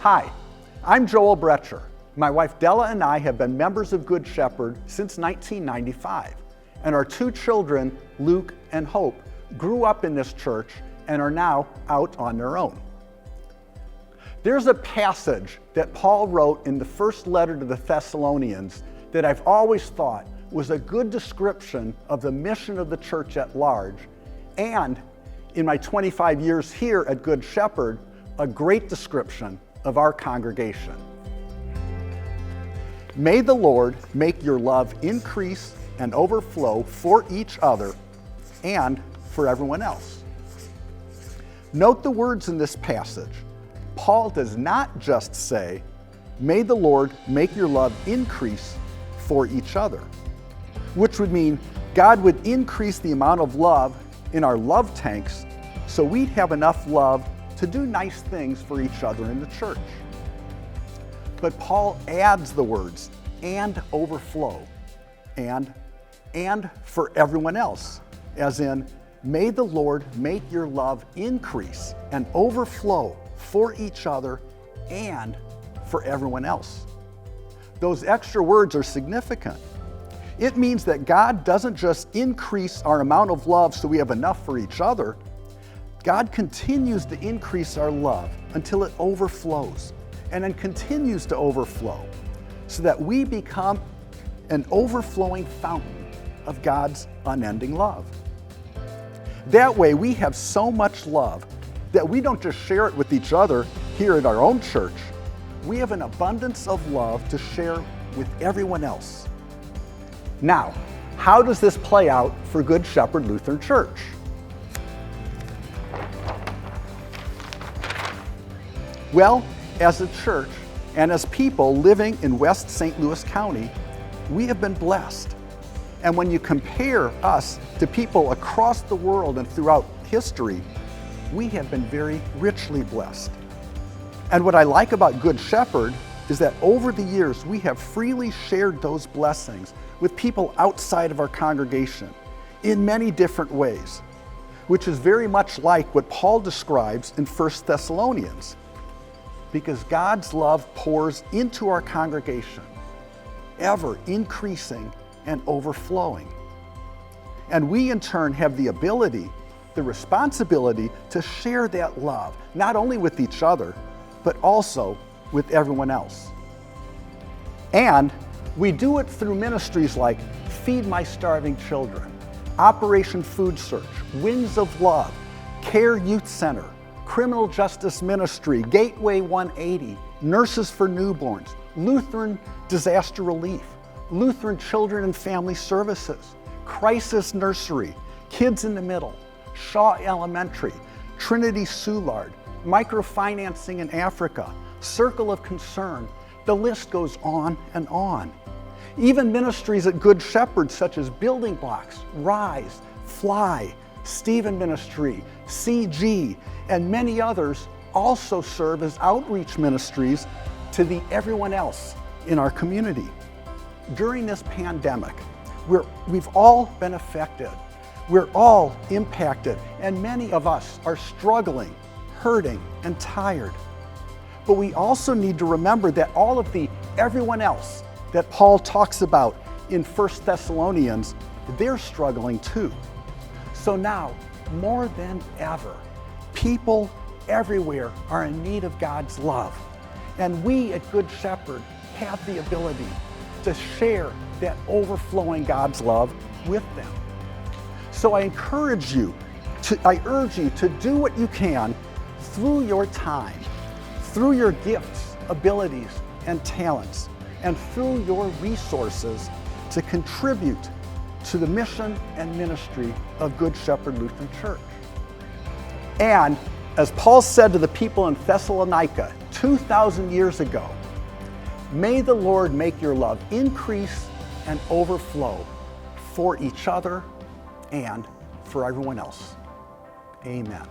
Hi, I'm Joe Bretscher. My wife Della and I have been members of Good Shepherd since 1995, and our two children, Luke and Hope, grew up in this church and are now out on their own. There's a passage that Paul wrote in the first letter to the Thessalonians that I've always thought was a good description of the mission of the church at large, and in my 25 years here at Good Shepherd, a great description of our congregation. May the Lord make your love increase and overflow for each other and for everyone else. Note the words in this passage. Paul does not just say, may the Lord make your love increase for each other, which would mean God would increase the amount of love in our love tanks so we'd have enough love to do nice things for each other in the church. But Paul adds the words, and overflow, and for everyone else, as in, may the Lord make your love increase and overflow for each other and for everyone else. Those extra words are significant. It means that God doesn't just increase our amount of love so we have enough for each other. God continues to increase our love until it overflows and then continues to overflow so that we become an overflowing fountain of God's unending love. That way we have so much love that we don't just share it with each other here at our own church. We have an abundance of love to share with everyone else. Now, how does this play out for Good Shepherd Lutheran Church? Well, as a church and as people living in West St. Louis County, we have been blessed. And when you compare us to people across the world and throughout history, we have been very richly blessed. And what I like about Good Shepherd is that over the years, we have freely shared those blessings with people outside of our congregation in many different ways, which is very much like what Paul describes in 1 Thessalonians. Because God's love pours into our congregation, ever increasing and overflowing. And we in turn have the ability, the responsibility to share that love, not only with each other, but also with everyone else. And we do it through ministries like Feed My Starving Children, Operation Food Search, Winds of Love, Care Youth Center, Criminal Justice Ministry, Gateway 180, Nurses for Newborns, Lutheran Disaster Relief, Lutheran Children and Family Services, Crisis Nursery, Kids in the Middle, Shaw Elementary, Trinity Soulard, Microfinancing in Africa, Circle of Concern. The list goes on and on. Even ministries at Good Shepherd such as Building Blocks, Rise, Fly, Stephen Ministry, CG, and many others also serve as outreach ministries to the everyone else in our community. During this pandemic, we've all been affected. We're all impacted, and many of us are struggling, hurting, and tired. But we also need to remember that all of the everyone else that Paul talks about in 1 Thessalonians, they're struggling too. So now, more than ever, people everywhere are in need of God's love. And we at Good Shepherd have the ability to share that overflowing God's love with them. So I urge you to do what you can through your time, through your gifts, abilities, and talents, and through your resources to contribute to the mission and ministry of Good Shepherd Lutheran Church. And as Paul said to the people in Thessalonica 2,000 years ago, may the Lord make your love increase and overflow for each other and for everyone else. Amen.